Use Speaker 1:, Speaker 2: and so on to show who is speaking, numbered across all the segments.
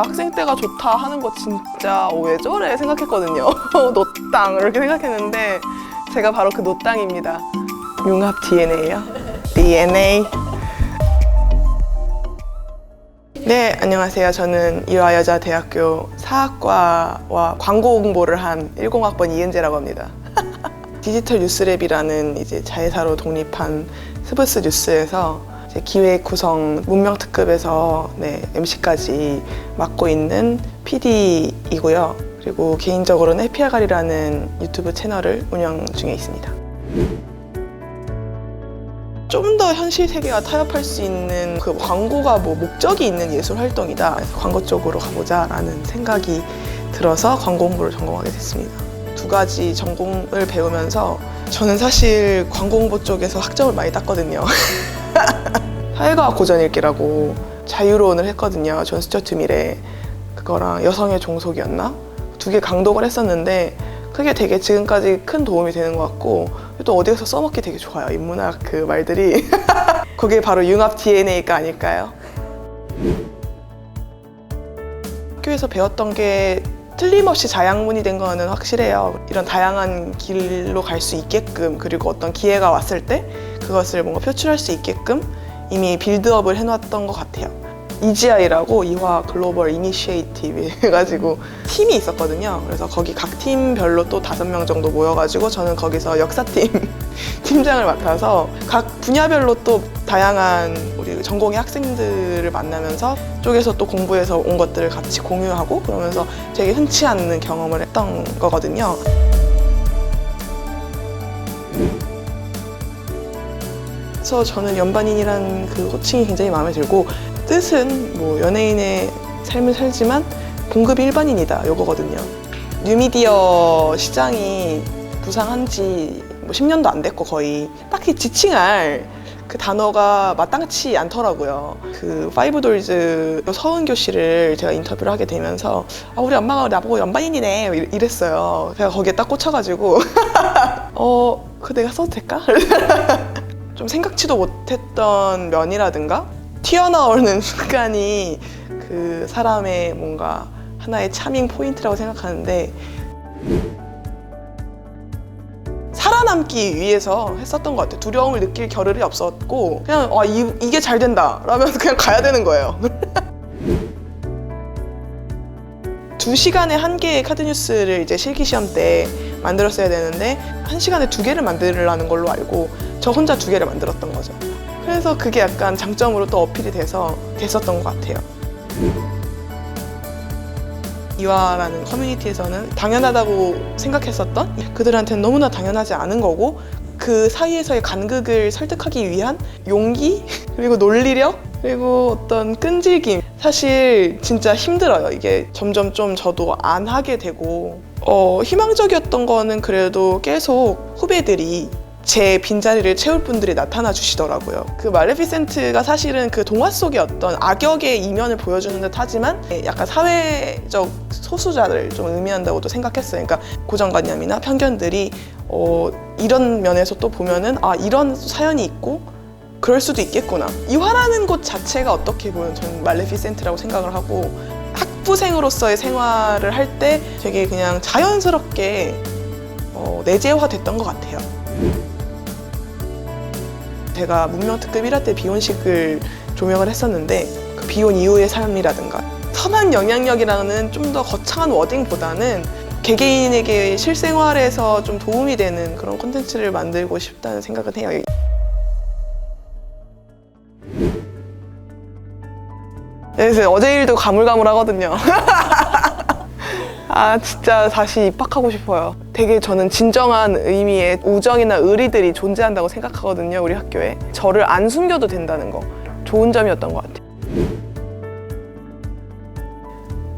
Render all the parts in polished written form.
Speaker 1: 나 학생 때가 좋다 하는 거 진짜 왜 저래 생각했거든요. 노땅 이렇게 생각했는데 제가 바로 그 노땅입니다. 융합 DNA요. DNA. 네, 안녕하세요. 저는 이화여자대학교 사학과와 광고 공부를 한 10학번 이은재라고 합니다. 디지털 뉴스랩이라는 이제 자회사로 독립한 스브스 뉴스에서 이제 기획, 구성, 문명 특급에서 MC까지 맡고 있는 PD이고요. 그리고 개인적으로는 해피아가리라는 유튜브 채널을 운영 중에 있습니다. 좀 더 현실 세계와 타협할 수 있는 그 광고가 목적이 있는 예술 활동이다. 그래서 광고 쪽으로 가보자 라는 생각이 들어서 광고 공부를 전공하게 됐습니다. 두 가지 전공을 배우면서 저는 사실 광고 홍보 쪽에서 학점을 많이 땄거든요. 사회과학 고전읽기라고 자유로운을 했거든요. 존 스튜어트 밀에 그거랑 여성의 종속이었나? 두 개 강독을 했었는데 그게 되게 지금까지 큰 도움이 되는 것 같고 또 어디에서 써먹기 되게 좋아요. 인문학 그 말들이. 그게 바로 융합 DNA가 아닐까요? 학교에서 배웠던 게 틀림없이 자양분이 된 거는 확실해요. 이런 다양한 길로 갈 수 있게끔, 그리고 어떤 기회가 왔을 때 그것을 뭔가 표출할 수 있게끔 이미 빌드업을 해놨던 것 같아요. EGI라고 이화 글로벌 이니시에이티브 해가지고 팀이 있었거든요. 그래서 거기 각 팀별로 또 5명 정도 모여가지고 저는 거기서 역사팀 팀장을 맡아서 각 분야별로 또 다양한 우리 전공의 학생들을 만나면서 쪽에서 또 공부해서 온 것들을 같이 공유하고 그러면서 되게 흔치 않는 경험을 했던 거거든요. 그래서 저는 연반인이라는 그 호칭이 굉장히 마음에 들고 뜻은 연예인의 삶을 살지만 봉급 일반인이다 요거거든요. 뉴미디어 시장이 부상한 지 10년도 안 됐고 거의 딱히 지칭할 그 단어가 마땅치 않더라고요. 그 파이브돌즈 서은교 씨를 제가 인터뷰를 하게 되면서 우리 엄마가 나보고 연반인이네 이랬어요. 제가 거기에 딱 꽂혀가지고 그 내가 써도 될까? 좀 생각지도 못했던 면이라든가 튀어나오는 순간이 그 사람의 뭔가 하나의 차밍 포인트라고 생각하는데 살아남기 위해서 했었던 것 같아요. 두려움을 느낄 겨를이 없었고 그냥 이게 잘 된다 라면서 그냥 가야 되는 거예요. 2시간에 1개의 카드뉴스를 이제 실기시험 때 만들었어야 되는데 1시간에 2개를 만들라는 걸로 알고 저 혼자 2개를 만들었던 거죠. 그래서 그게 약간 장점으로 또 어필이 됐었던 것 같아요. 이화라는 커뮤니티에서는 당연하다고 생각했었던 그들한테는 너무나 당연하지 않은 거고 그 사이에서의 간극을 설득하기 위한 용기 그리고 논리력 그리고 어떤 끈질김 사실 진짜 힘들어요. 이게 점점 좀 저도 안 하게 되고 희망적이었던 거는 그래도 계속 후배들이 제 빈자리를 채울 분들이 나타나 주시더라고요. 그 말레피센트가 사실은 그 동화 속의 어떤 악역의 이면을 보여주는 듯 하지만 약간 사회적 소수자를 좀 의미한다고도 생각했어요. 그러니까 고정관념이나 편견들이 이런 면에서 또 보면은 이런 사연이 있고 그럴 수도 있겠구나. 이화라는 곳 자체가 어떻게 보면 저는 말레피센트라고 생각을 하고 학부생으로서의 생활을 할 때 되게 그냥 자연스럽게 내재화됐던 것 같아요. 제가 문명특급 1화 때 비혼식을 조명을 했었는데 그 비혼 이후의 삶이라든가 선한 영향력이라는 좀 더 거창한 워딩보다는 개개인에게 실생활에서 좀 도움이 되는 그런 콘텐츠를 만들고 싶다는 생각은 해요. 그래서 어제 일도 가물가물하거든요. 진짜 다시 입학하고 싶어요. 되게 저는 진정한 의미의 우정이나 의리들이 존재한다고 생각하거든요, 우리 학교에. 저를 안 숨겨도 된다는 거. 좋은 점이었던 것 같아요.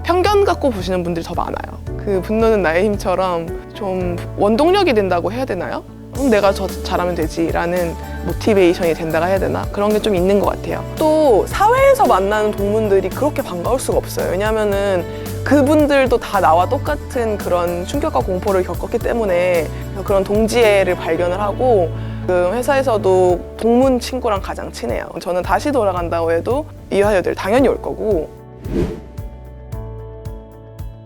Speaker 1: 편견 갖고 보시는 분들이 더 많아요. 그 분노는 나의 힘처럼 좀 원동력이 된다고 해야 되나요? 내가 잘하면 되지라는 모티베이션이 된다고 해야 되나? 그런 게 좀 있는 것 같아요. 또 사회에서 만나는 동문들이 그렇게 반가울 수가 없어요. 왜냐면은 그분들도 다 나와 똑같은 그런 충격과 공포를 겪었기 때문에 그런 동지애를 발견을 하고 그 회사에서도 동문 친구랑 가장 친해요. 저는 다시 돌아간다고 해도 이화여들 당연히 올 거고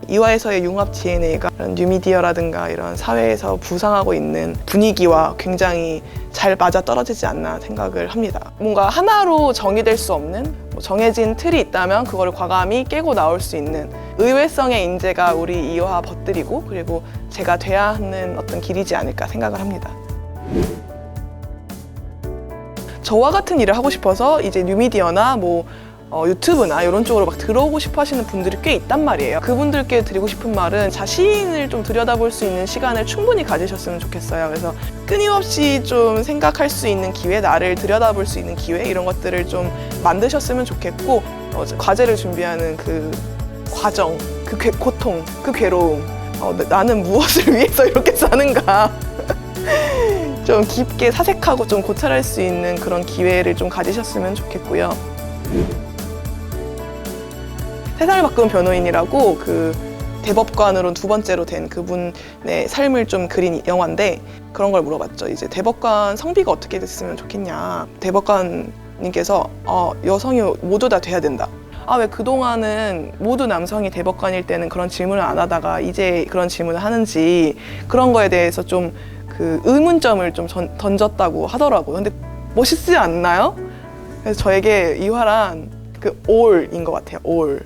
Speaker 1: 이화에서의 융합 DNA가 이런 뉴미디어라든가 이런 사회에서 부상하고 있는 분위기와 굉장히 잘 맞아 떨어지지 않나 생각을 합니다. 뭔가 하나로 정의될 수 없는 정해진 틀이 있다면 그거를 과감히 깨고 나올 수 있는 의외성의 인재가 우리 이화 벗들이고 그리고 제가 돼야 하는 어떤 길이지 않을까 생각을 합니다. 저와 같은 일을 하고 싶어서 이제 뉴미디어나 유튜브나 이런 쪽으로 막 들어오고 싶어 하시는 분들이 꽤 있단 말이에요. 그분들께 드리고 싶은 말은 자신을 좀 들여다볼 수 있는 시간을 충분히 가지셨으면 좋겠어요. 그래서 끊임없이 좀 생각할 수 있는 기회, 나를 들여다볼 수 있는 기회 이런 것들을 좀 만드셨으면 좋겠고 과제를 준비하는 그 과정, 그 고통, 그 괴로움 나는 무엇을 위해서 이렇게 사는가 좀 깊게 사색하고 좀 고찰할 수 있는 그런 기회를 좀 가지셨으면 좋겠고요. 세상을 바꾼 변호인이라고 그 대법관으로 두 번째로 된 그분의 삶을 좀 그린 영화인데 그런 걸 물어봤죠. 이제 대법관 성비가 어떻게 됐으면 좋겠냐. 대법관님께서 여성이 모두 다 돼야 된다. 왜 그동안은 모두 남성이 대법관일 때는 그런 질문을 안 하다가 이제 그런 질문을 하는지 그런 거에 대해서 좀 그 의문점을 좀 던졌다고 하더라고요. 근데 멋있지 않나요? 그래서 저에게 이화란 그 all인 것 같아요. all.